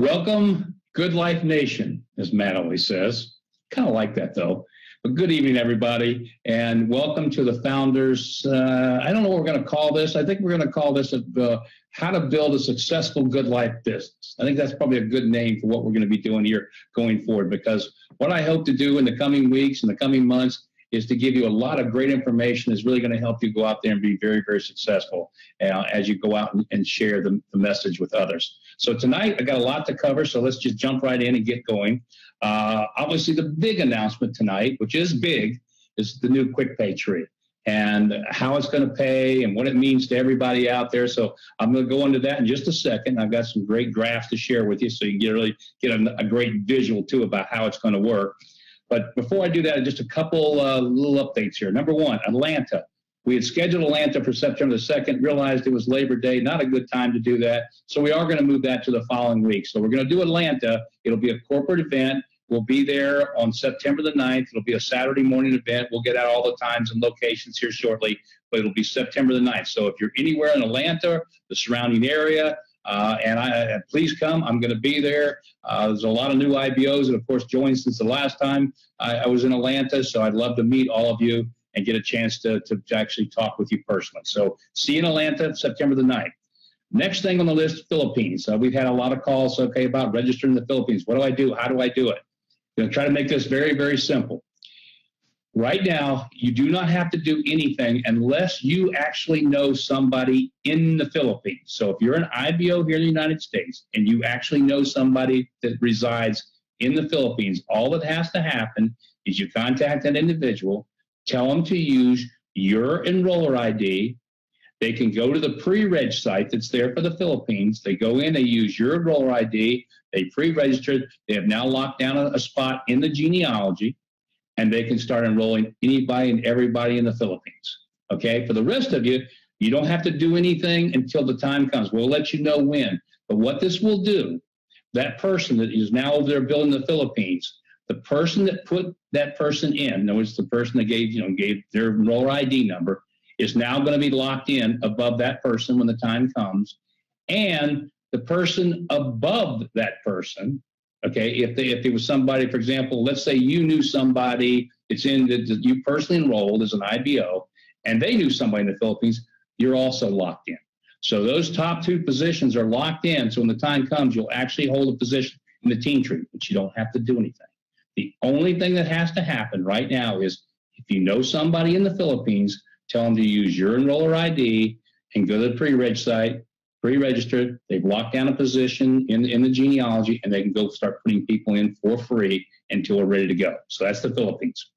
Welcome, Goodlife Nation, as Matt always says. Kind of like that, though. But good evening, everybody, and welcome to the Founders. I don't know what we're going to call this. I think we're going to call this How to Build a Successful Good Life Business. I think that's probably a good name for what we're going to be doing here going forward, because what I hope to do in the coming weeks and the coming months is to give you a lot of great information that's really going to help you go out there and be very, very successful as you go out and share the message with others. So tonight, I got a lot to cover, so let's just jump right in and get going. Obviously, the big announcement tonight, which is big, is the new Quick Pay tree and how it's going to pay and what it means to everybody out there. So I'm going to go into that in just a second. I've got some great graphs to share with you so you can really get a great visual, too, about how it's going to work. But before I do that, just a couple little updates here. Number one, Atlanta. We had scheduled Atlanta for September the 2nd, realized it was Labor Day, not a good time to do that. So we are going to move that to the following week. So we're going to do Atlanta. It'll be a corporate event. We'll be there on September the 9th. It'll be a Saturday morning event. We'll get out all the times and locations here shortly, but it'll be September the 9th. So if you're anywhere in Atlanta, the surrounding area, please come. I'm going to be there. There's a lot of new IBOs that, of course, joined since the last time I was in Atlanta. So I'd love to meet all of you and get a chance to actually talk with you personally. So see you in Atlanta, September the 9th. Next thing on the list, Philippines. We've had a lot of calls, about registering in the Philippines. What do I do? How do I do it? I'm going to try to make this very, very simple. Right now, you do not have to do anything unless you actually know somebody in the Philippines. So if you're an IBO here in the United States and you actually know somebody that resides in the Philippines, all that has to happen is you contact that individual, tell them to use your enroller ID. They can go to the pre-reg site that's there for the Philippines. They go in, they use your enroller ID, they pre-registered, they have now locked down a spot in the genealogy, and they can start enrolling anybody and everybody in the Philippines. Okay, for the rest of you, you don't have to do anything until the time comes. We'll let you know when. But what this will do, that person that is now over there building the Philippines, the person that put that person in other words, the person that gave their enroller ID number, is now going to be locked in above that person when the time comes. And the person above that person, okay, if there was somebody, for example, let's say you knew somebody that's that you personally enrolled as an IBO, and they knew somebody in the Philippines, you're also locked in. So those top two positions are locked in. So when the time comes, you'll actually hold a position in the team tree, but you don't have to do anything. The only thing that has to happen right now is if you know somebody in the Philippines, tell them to use your enroller ID and go to the pre-reg site, pre-registered. They've locked down a position in the genealogy, and they can go start putting people in for free until we're ready to go. So that's the Philippines.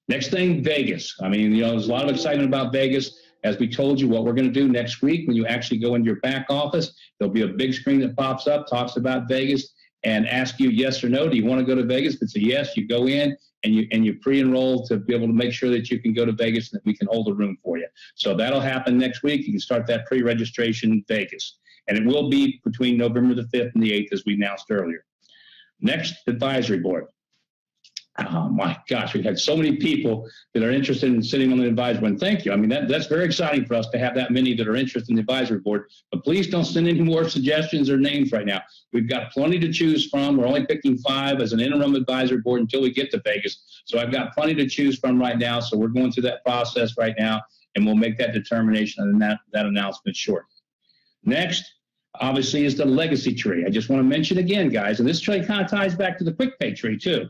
Next thing, Vegas. There's a lot of excitement about Vegas. As we told you, what we're going to do next week when you actually go into your back office, there'll be a big screen that pops up, talks about Vegas, and ask you yes or no. Do you want to go to Vegas? If it's a yes, you go in and you pre-enroll to be able to make sure that you can go to Vegas and that we can hold a room for you. So that'll happen next week. You can start that pre-registration in Vegas. And it will be between November the 5th and the 8th, as we announced earlier. Next, advisory board. Oh my gosh, we've had so many people that are interested in sitting on the advisory board. And thank you. That's very exciting for us to have that many that are interested in the advisory board. But please don't send any more suggestions or names right now. We've got plenty to choose from. We're only picking 5 as an interim advisory board until we get to Vegas. So I've got plenty to choose from right now. So we're going through that process right now, and we'll make that determination and that announcement shortly. Next, obviously, is the legacy tree. I just want to mention again, guys, and this tree kind of ties back to the Quick Pay tree too,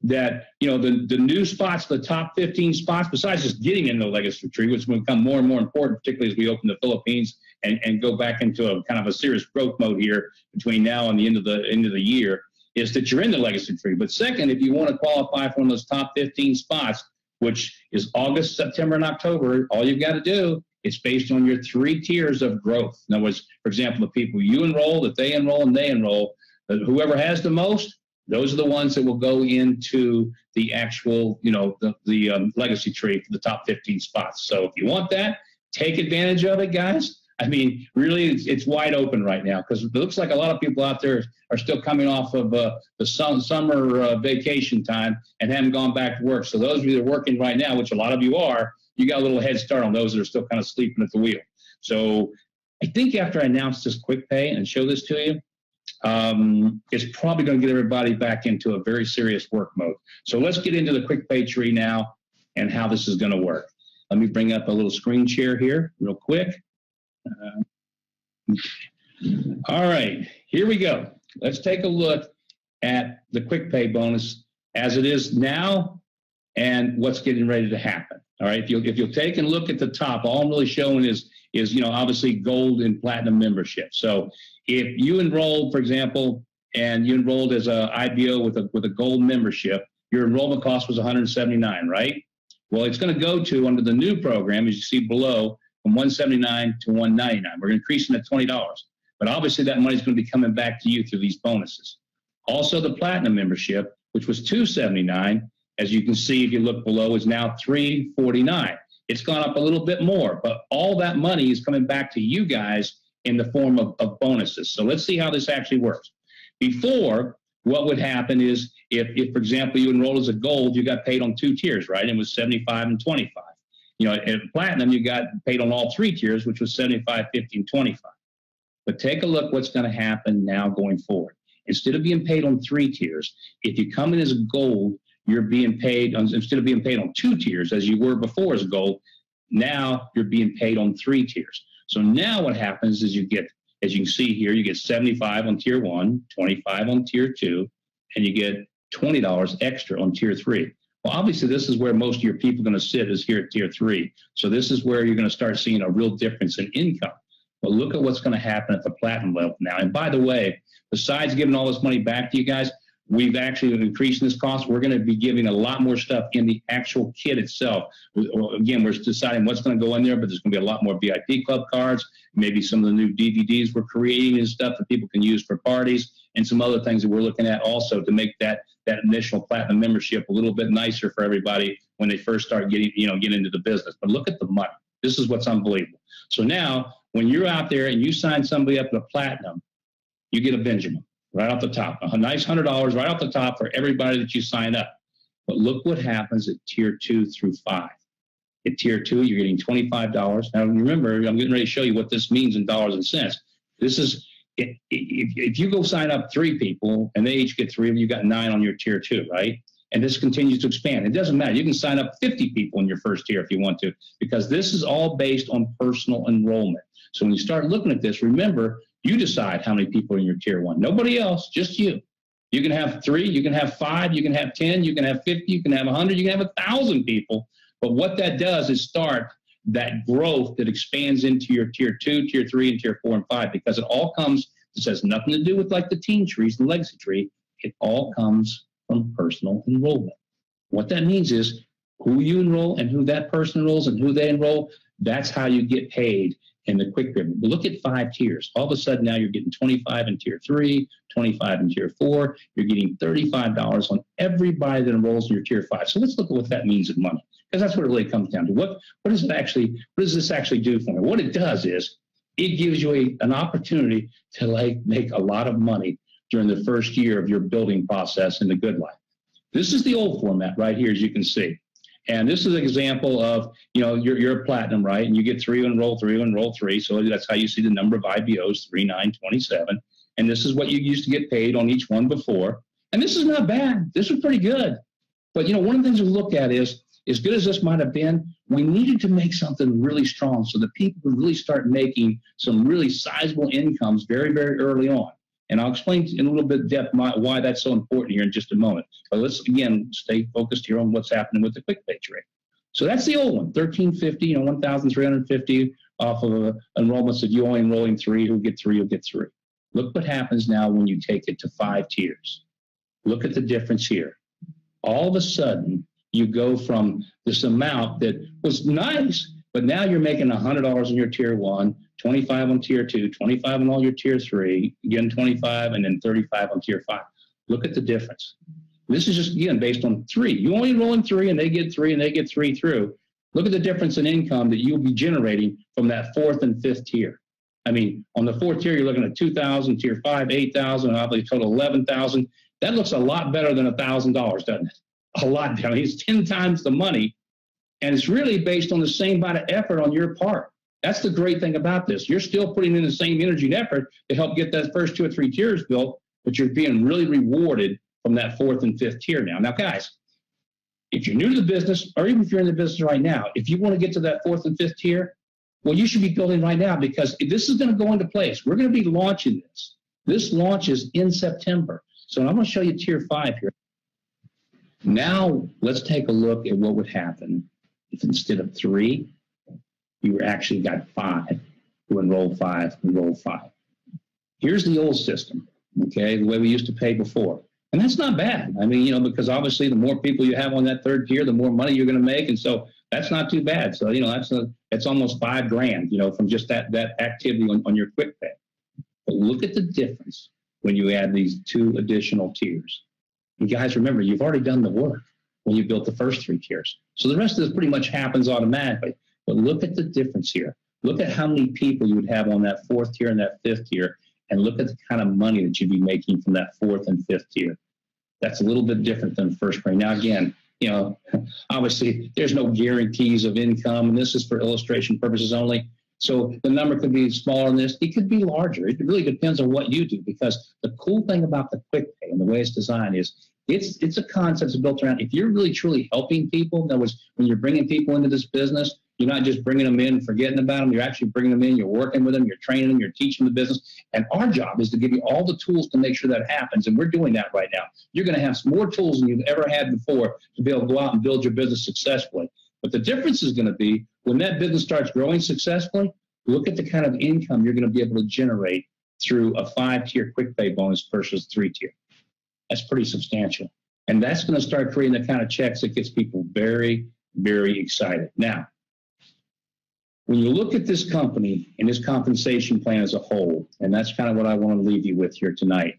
that the new spots, the top 15 spots, besides just getting in the legacy tree, which will become more and more important, particularly as we open the Philippines and go back into a kind of a serious growth mode here between now and the end of the year, is that you're in the legacy tree. But second, if you want to qualify for one of those top 15 spots, which is August, September, and October, all you've got to do, it's based on your 3 tiers of growth. In other words, for example, the people you enroll, that they enroll, and they enroll, whoever has the most, those are the ones that will go into the actual, the legacy tree for the top 15 spots. So if you want that, take advantage of it, guys. Really, it's wide open right now because it looks like a lot of people out there are still coming off of the summer vacation time and haven't gone back to work. So those of you that are working right now, which a lot of you are, you got a little head start on those that are still kind of sleeping at the wheel. So I think after I announce this Quick Pay and show this to you, it's probably going to get everybody back into a very serious work mode. So let's get into the quick pay tree now and how this is going to work. Let me bring up a little screen share here real quick. All right, here we go. Let's take a look at the quick pay bonus as it is now and what's getting ready to happen. All right, if you'll take and look at the top, all I'm really showing is obviously gold and platinum membership. So if you enrolled, for example, and you enrolled as a IBO with a gold membership, your enrollment cost was $179, right? Well, it's going to go to, under the new program, as you see below, from $179 to $199. We're increasing it $20. But obviously that money is going to be coming back to you through these bonuses. Also, the platinum membership, which was $279, as you can see if you look below, is now $349. It's gone up a little bit more, but all that money is coming back to you guys in the form of bonuses. So let's see how this actually works. Before, what would happen is if, for example, you enrolled as a gold, you got paid on 2 tiers, right? It was 75 and 25. At platinum, you got paid on all 3 tiers, which was 75, 50, and 25. But take a look what's going to happen now going forward. Instead of being paid on 3 tiers, if you come in as a gold, you're being paid on, instead of being paid on 2 tiers as you were before as gold, now you're being paid on 3 tiers. So now what happens is you get, as you can see here, you get 75 on tier 1, 25 on tier 2, and you get $20 extra on tier 3. Well, obviously, this is where most of your people are going to sit, is here at tier 3. So this is where you're going to start seeing a real difference in income. But look at what's going to happen at the platinum level now. And by the way, besides giving all this money back to you guys, we've actually increased this cost. We're going to be giving a lot more stuff in the actual kit itself. Again, we're deciding what's going to go in there, but there's going to be a lot more VIP club cards, maybe some of the new DVDs we're creating and stuff that people can use for parties, and some other things that we're looking at also to make that initial platinum membership a little bit nicer for everybody when they first start getting into the business. But look at the money. This is what's unbelievable. So now, when you're out there and you sign somebody up to platinum, you get a Benjamin right off the top, a nice $100 right off the top for everybody that you sign up. But look what happens at tier 2 through 5. At tier 2, you're getting $25. Now remember, I'm getting ready to show you what this means in dollars and cents. This is, if you go sign up 3 people and they each get 3 of you, got 9 on your tier 2, right? And this continues to expand. It doesn't matter. You can sign up 50 people in your first tier if you want to, because this is all based on personal enrollment. So when you start looking at this, remember, you decide how many people are in your tier 1. Nobody else, just you. You can have 3, you can have 5, you can have 10, you can have 50, you can have 100, you can have 1,000 people. But what that does is start that growth that expands into your tier 2, tier 3, and tier 4 and 5, because it all comes, this has nothing to do with like the team trees, the legacy tree. It all comes from personal enrollment. What that means is who you enroll and who that person enrolls and who they enroll, that's how you get paid in the quick pyramid. Look at 5 tiers. All of a sudden now you're getting 25 in tier 3, 25 in tier 4. You're getting $35 on everybody that enrolls in your tier 5. So let's look at what that means in money, because that's what it really comes down to. What does this actually do for me? What it does is it gives you an opportunity to make a lot of money during the first year of your building process in the Goodlife. This is the old format right here, as you can see. And this is an example of, you're a platinum, right? And you get 3 enroll 3 enroll 3. So that's how you see the number of IBOs, 3, 9, 27. And this is what you used to get paid on each one before. And this is not bad. This was pretty good. But, one of the things we look at is, as good as this might have been, we needed to make something really strong so that people could really start making some really sizable incomes very, very early on. And I'll explain in a little bit of depth why that's so important here in just a moment. But let's, again, stay focused here on what's happening with the quick pay trade. So that's the old one, $1,350, $1,350 off of enrollments. If you only enrolling 3, who get 3, you'll get 3. Look what happens now when you take it to 5 tiers. Look at the difference here. All of a sudden, you go from this amount that was nice, but now you're making $100 in your tier 1, 25 on tier 2, 25 on all your tier 3, again 25, and then 35 on tier 5. Look at the difference. This is just, again, based on 3. You only enroll in 3, and they get 3, and they get 3 through. Look at the difference in income that you'll be generating from that 4th and 5th tier. I mean, on the 4th tier, you're looking at $2,000, tier 5, $8,000, obviously total $11,000. That looks a lot better than $1,000, doesn't it? A lot. I mean, it's 10 times the money, and it's really based on the same amount of effort on your part. That's the great thing about this. You're still putting in the same energy and effort to help get that first 2 or 3 tiers built, but you're being really rewarded from that 4th and 5th tier now. Now, guys, if you're new to the business, or even if you're in the business right now, if you want to get to that 4th and 5th tier, well, you should be building right now, because this is going to go into place. We're going to be launching this. This launches in September. So I'm going to show you tier 5 here. Now, let's take a look at what would happen if instead of 3, you actually got 5. You enroll 5, enroll 5. Here's the old system, okay, the way we used to pay before. And that's not bad. I mean, you know, because obviously the more people you have on that 3rd tier, the more money you're going to make. And so that's not too bad. So, you know, that's almost $5,000, you know, from just that activity on your quick pay. But look at the difference when you add these 2 additional tiers. You guys, remember, you've already done the work when you built the first 3 tiers. So the rest of this pretty much happens automatically. But look at the difference here. Look at how many people you would have on that 4th tier and that 5th tier, and look at the kind of money that you'd be making from that 4th and 5th tier. That's a little bit different than first grade. Now, again, you know, obviously there's no guarantees of income, and this is for illustration purposes only. So the number could be smaller than this. It could be larger. It really depends on what you do, because the cool thing about the quick pay and the way it's designed is it's a concept that's built around, if you're really truly helping people, in other words, when you're bringing people into this business, you're not just bringing them in and forgetting about them. You're actually bringing them in. You're working with them. You're training them. You're teaching the business. And our job is to give you all the tools to make sure that happens. And we're doing that right now. You're going to have some more tools than you've ever had before to be able to go out and build your business successfully. But the difference is going to be when that business starts growing successfully, look at the kind of income you're going to be able to generate through a 5-tier quick pay bonus versus 3-tier. That's pretty substantial. And that's going to start creating the kind of checks that gets people very, very excited. Now, when you look at this company and this compensation plan as a whole, and that's kind of what I want to leave you with here tonight.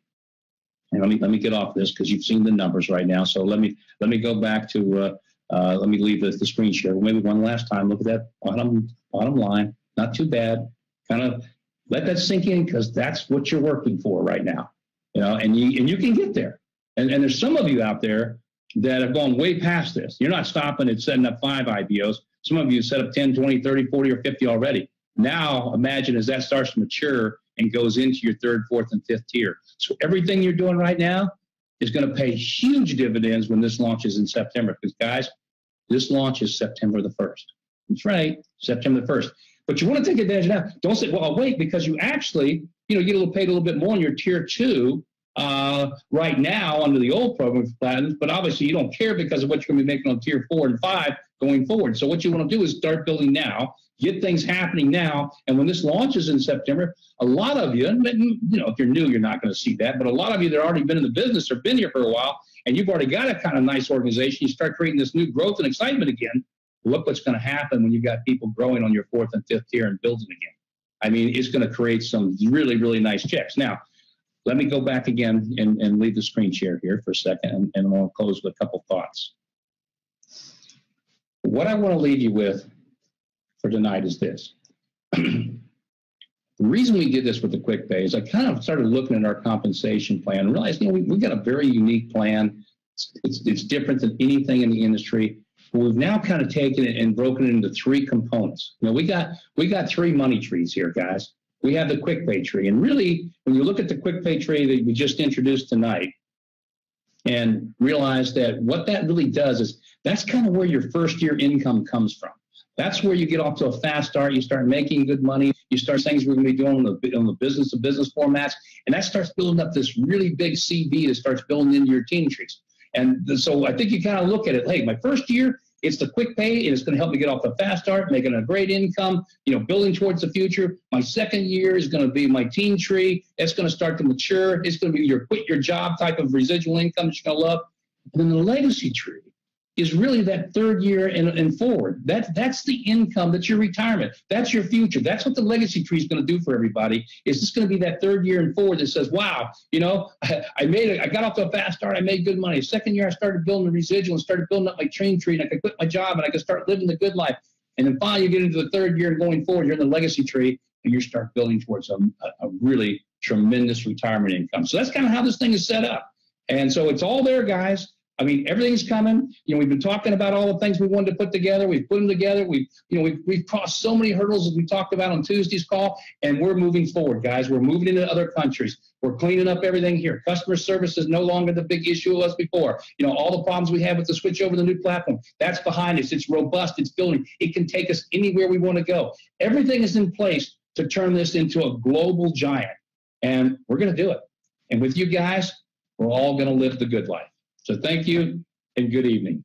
And let me get off this, because you've seen the numbers right now. So let me go back to let me leave the screen share. Maybe one last time. Look at that bottom line. Not too bad. Kind of let that sink in, because that's what you're working for right now. You know, and you can get there. And there's some of you out there that have gone way past this. You're not stopping at setting up 5 IBOs. Some of you set up 10, 20, 30, 40, or 50 already. Now, imagine as that starts to mature and goes into your 3rd, 4th, and 5th tier. So everything you're doing right now is going to pay huge dividends when this launches in September. Because, guys, this launches September the 1st. That's right, September the 1st. But you want to take advantage of that. Don't say, well, I'll wait, because you actually, you know, you get paid a little bit more in your tier 2 right now under the old program for platinum, but obviously you don't care because of what you're going to be making on tier 4 and 5 going forward. So what you want to do is start building now, get things happening now, and when this launches in September, a lot of you, you know, if you're new, you're not going to see that, but a lot of you that have already been in the business or been here for a while, and you've already got a kind of nice organization, you start creating this new growth and excitement again. Look what's going to happen when you've got people growing on your 4th and 5th tier and building again. I mean, it's going to create some really, really nice checks. Now, let me go back again and leave the screen share here for a second, and I'll close with a couple thoughts. What I want to leave you with for tonight is this. The reason we did this with the quick pay is I kind of started looking at our compensation plan and realized, you know, we've got a very unique plan. It's different than anything in the industry. But we've now kind of taken it and broken it into 3 components. You know, we got 3 money trees here, guys. We have the quick pay tree. And really, when you look at the quick pay tree that we just introduced tonight and realize that what that really does is that's kind of where your first year income comes from. That's where you get off to a fast start. You start making good money. You start things we're going to be doing on the business-to-business formats. And that starts building up this really big CV that starts building into your team trees. And so I think you kind of look at it, hey, my first year, it's the quick pay, and it's going to help me get off the fast start, making a great income, you know, building towards the future. My second year is going to be my team tree. It's going to start to mature. It's going to be your quit your job type of residual income that you're going to love. And then the legacy tree is really that 3rd year and forward. That's the income. That's your retirement. That's your future. That's what the legacy tree is going to do for everybody. Is this going to be that 3rd year and forward that says, wow, you know, I got off to a fast start. I made good money. Second year, I started building the residual and started building up my train tree, and I could quit my job and I could start living the good life. And then finally, you get into the 3rd year and going forward, you're in the legacy tree, and you start building towards a really tremendous retirement income. So that's kind of how this thing is set up. And so it's all there, guys. I mean, everything's coming. We've been talking about all the things we wanted to put together. We've put them together. We've crossed so many hurdles as we talked about on Tuesday's call, and we're moving forward, guys. We're moving into other countries. We're cleaning up everything here. Customer service is no longer the big issue it was before. All the problems we had with the switch over the new platform, that's behind us. It's robust. It's building. It can take us anywhere we want to go. Everything is in place to turn this into a global giant, and we're going to do it. And with you guys, we're all going to live the good life. So thank you and good evening.